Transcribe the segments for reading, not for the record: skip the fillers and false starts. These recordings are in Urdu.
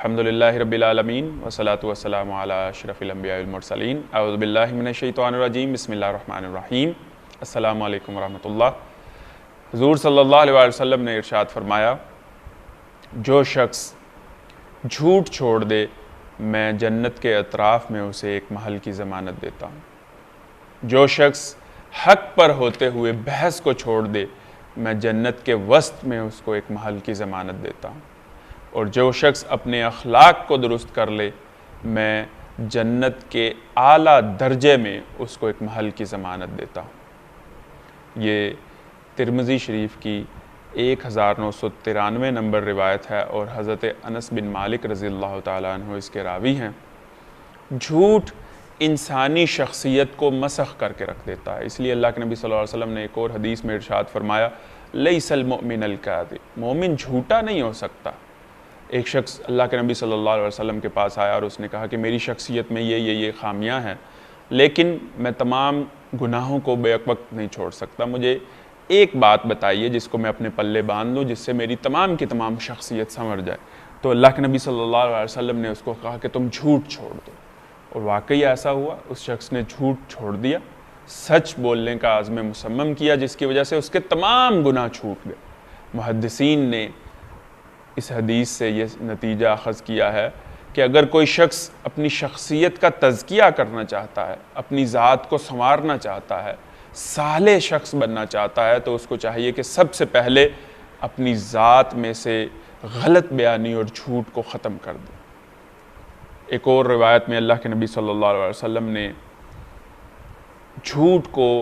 الحمدللہ رب العالمین والصلاة والسلام علی اشرف الانبیاء والمرسلین اعوذ باللہ من الشیطان الرجیم بسم اللہ الرحمن الرحیم السلام علیکم ورحمۃ اللہ۔ حضور صلی اللہ علیہ وسلم نے ارشاد فرمایا، جو شخص جھوٹ چھوڑ دے میں جنت کے اطراف میں اسے ایک محل کی ضمانت دیتا ہوں۔ جو شخص حق پر ہوتے ہوئے بحث کو چھوڑ دے میں جنت کے وسط میں اس کو ایک محل کی ضمانت دیتا ہوں، اور جو شخص اپنے اخلاق کو درست کر لے میں جنت کے اعلیٰ درجے میں اس کو ایک محل کی ضمانت دیتا ہوں۔ یہ ترمذی شریف کی 1993 نمبر روایت ہے اور حضرت انس بن مالک رضی اللہ تعالیٰ عنہ اس کے راوی ہیں۔ جھوٹ انسانی شخصیت کو مسخ کر کے رکھ دیتا ہے، اس لیے اللہ کے نبی صلی اللہ علیہ وسلم نے ایک اور حدیث میں ارشاد فرمایا، لیس المؤمن الکاذب، مومن جھوٹا نہیں ہو سکتا۔ ایک شخص اللہ کے نبی صلی اللہ علیہ وسلم کے پاس آیا اور اس نے کہا کہ میری شخصیت میں یہ خامیاں ہیں، لیکن میں تمام گناہوں کو بیک وقت نہیں چھوڑ سکتا، مجھے ایک بات بتائیے جس کو میں اپنے پلے باندھ لوں، جس سے میری تمام کی تمام شخصیت سنور جائے۔ تو اللہ کے نبی صلی اللہ علیہ وسلم نے اس کو کہا کہ تم جھوٹ چھوڑ دو، اور واقعی ایسا ہوا، اس شخص نے جھوٹ چھوڑ دیا، سچ بولنے کا عزم مصمم کیا، جس کی وجہ سے اس کے تمام گناہ چھوٹ گئے۔ محدثین نے اس حدیث سے یہ نتیجہ اخذ کیا ہے کہ اگر کوئی شخص اپنی شخصیت کا تزکیہ کرنا چاہتا ہے، اپنی ذات کو سنوارنا چاہتا ہے، صالح شخص بننا چاہتا ہے، تو اس کو چاہیے کہ سب سے پہلے اپنی ذات میں سے غلط بیانی اور جھوٹ کو ختم کر دے۔ ایک اور روایت میں اللہ کے نبی صلی اللہ علیہ وسلم نے جھوٹ کو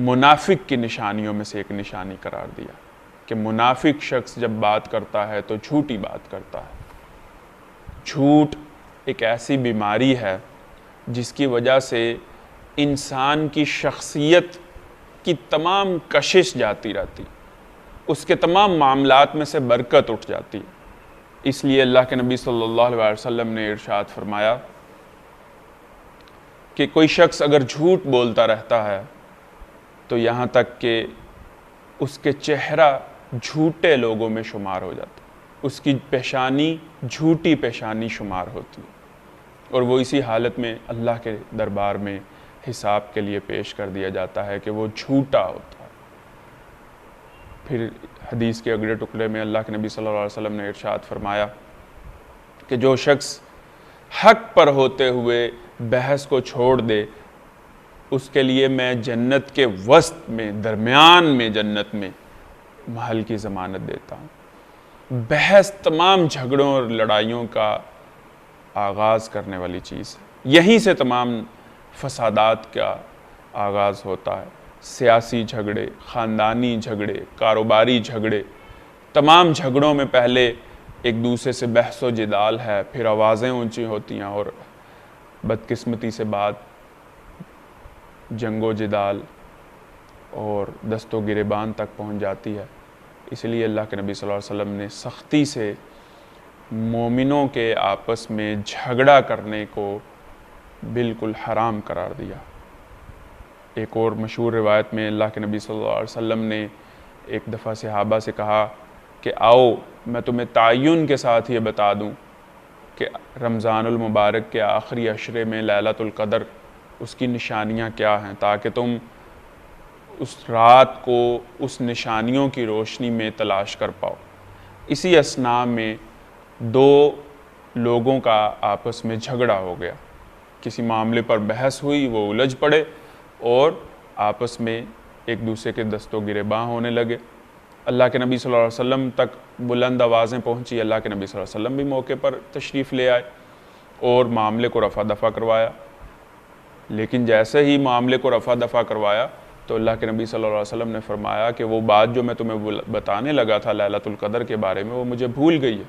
منافق کی نشانیوں میں سے ایک نشانی قرار دیا کہ منافق شخص جب بات کرتا ہے تو جھوٹی بات کرتا ہے۔ جھوٹ ایک ایسی بیماری ہے جس کی وجہ سے انسان کی شخصیت کی تمام کشش جاتی رہتی، اس کے تمام معاملات میں سے برکت اٹھ جاتی۔ اس لیے اللہ کے نبی صلی اللہ علیہ وسلم نے ارشاد فرمایا کہ کوئی شخص اگر جھوٹ بولتا رہتا ہے تو یہاں تک کہ اس کے چہرہ جھوٹے لوگوں میں شمار ہو جاتا، اس کی پیشانی جھوٹی پیشانی شمار ہوتی، اور وہ اسی حالت میں اللہ کے دربار میں حساب کے لیے پیش کر دیا جاتا ہے کہ وہ جھوٹا ہوتا ہے۔ پھر حدیث کے اگلے ٹکڑے میں اللہ کے نبی صلی اللہ علیہ وسلم نے ارشاد فرمایا کہ جو شخص حق پر ہوتے ہوئے بحث کو چھوڑ دے اس کے لیے میں جنت کے وسط میں، درمیان میں جنت میں محل کی ضمانت دیتا ہوں۔ بحث تمام جھگڑوں اور لڑائیوں کا آغاز کرنے والی چیز ہے، یہیں سے تمام فسادات کا آغاز ہوتا ہے۔ سیاسی جھگڑے، خاندانی جھگڑے، کاروباری جھگڑے، تمام جھگڑوں میں پہلے ایک دوسرے سے بحث و جدال ہے، پھر آوازیں اونچی ہوتی ہیں، اور بدقسمتی سے بات جنگ و جدال اور دست و گریبان تک پہنچ جاتی ہے۔ اس لیے اللہ کے نبی صلی اللہ علیہ وسلم نے سختی سے مومنوں کے آپس میں جھگڑا کرنے کو بالکل حرام قرار دیا۔ ایک اور مشہور روایت میں اللہ کے نبی صلی اللہ علیہ وسلم نے ایک دفعہ صحابہ سے کہا کہ آؤ میں تمہیں تعین کے ساتھ یہ بتا دوں کہ رمضان المبارک کے آخری عشرے میں لیلۃ القدر اس کی نشانیاں کیا ہیں، تاکہ تم اس رات کو اس نشانیوں کی روشنی میں تلاش کر پاؤ۔ اسی اثناء میں دو لوگوں کا آپس میں جھگڑا ہو گیا، کسی معاملے پر بحث ہوئی، وہ الجھ پڑے اور آپس میں ایک دوسرے کے دست و گریباں ہونے لگے۔ اللہ کے نبی صلی اللہ علیہ وسلم تک بلند آوازیں پہنچی، اللہ کے نبی صلی اللہ علیہ وسلم بھی موقع پر تشریف لے آئے اور معاملے کو رفع دفع کروایا۔ لیکن جیسے ہی معاملے کو رفع دفع کروایا تو اللہ کے نبی صلی اللہ علیہ وسلم نے فرمایا کہ وہ بات جو میں تمہیں بتانے لگا تھا لیلۃ القدر کے بارے میں، وہ مجھے بھول گئی ہے۔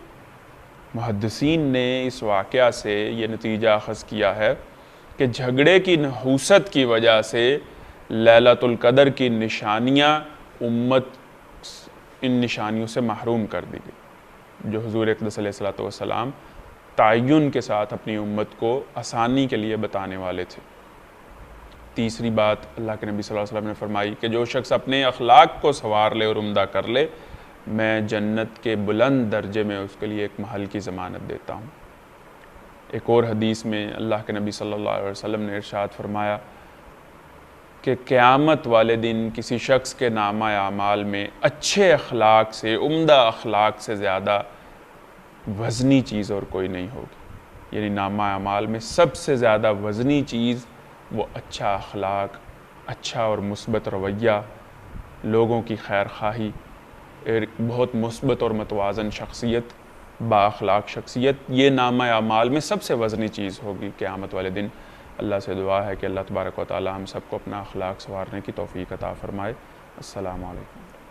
محدثین نے اس واقعہ سے یہ نتیجہ اخذ کیا ہے کہ جھگڑے کی نحوست کی وجہ سے لیلۃ القدر کی نشانیاں امت ان نشانیوں سے محروم کر دی گئی، جو حضور اقدس علیہ الصلوۃ والسلام تعین کے ساتھ اپنی امت کو آسانی کے لیے بتانے والے تھے۔ تیسری بات اللہ کے نبی صلی اللہ علیہ وسلم نے فرمائی کہ جو شخص اپنے اخلاق کو سنوار لے اور عمدہ کر لے میں جنت کے بلند درجے میں اس کے لیے ایک محل کی ضمانت دیتا ہوں۔ ایک اور حدیث میں اللہ کے نبی صلی اللہ علیہ وسلم نے ارشاد فرمایا کہ قیامت والے دن کسی شخص کے نامہ اعمال میں اچھے اخلاق سے، عمدہ اخلاق سے زیادہ وزنی چیز اور کوئی نہیں ہوگی۔ یعنی نامہ اعمال میں سب سے زیادہ وزنی چیز وہ اچھا اخلاق، اچھا اور مثبت رویہ، لوگوں کی خیر خواہی، ایک بہت مثبت اور متوازن شخصیت، با اخلاق شخصیت، یہ نامہ اعمال میں سب سے وزنی چیز ہوگی قیامت والے دن۔ اللہ سے دعا ہے کہ اللہ تبارک و تعالی ہم سب کو اپنا اخلاق سنوارنے کی توفیق عطا فرمائے۔ السلام علیکم۔